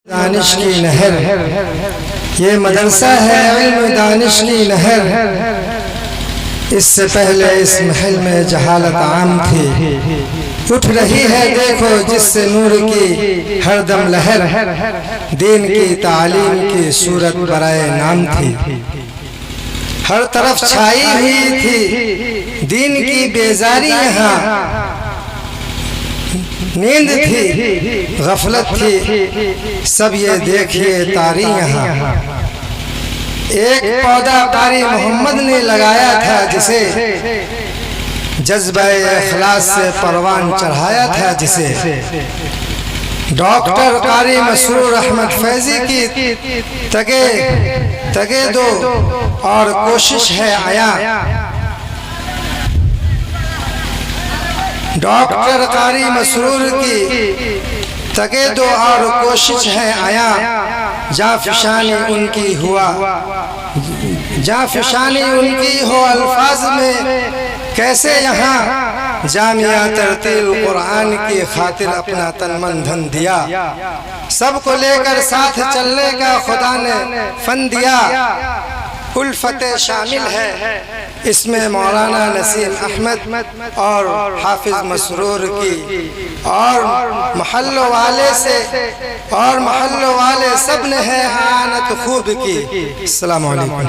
दानिश की नहर, ये मदरसा है इल्म दानिश की नहर। इससे पहले इस महल में जहालत आम थी, उठ रही है देखो जिससे नूर की हरदम लहर। दीन की तालीम की सूरत बराए नाम थी, हर तरफ छाई हुई थी दीन की बेजारी। यहाँ नींद थी, गफलत थी, सब ये देखिए तारी। यहाँ एक पौधा कारी मोहम्मद ने लगाया था, जिसे जज्बे इखलास से परवान चढ़ाया था, जिसे डॉक्टर कारी मसरूर अहमद फैजी की तगे दो और कोशिश है आया। डॉक्टर कारी मसरूर की तगे दो और कोशिश है आया। जाफिशानी उनकी हुआ, जाफिशानी उनकी हो अल्फाज में कैसे यहाँ। जामिया तरतील कुरान की खातिर अपना तन मन धन दिया, सबको लेकर साथ चलने का खुदा ने फन दिया। उल्फते शामिल है इसमें मौलाना नसीम अहमद और हाफिज मसरूर की, और महल्लो वाले सब ने है आनत खूब की। अस्सलाम वालेकुम।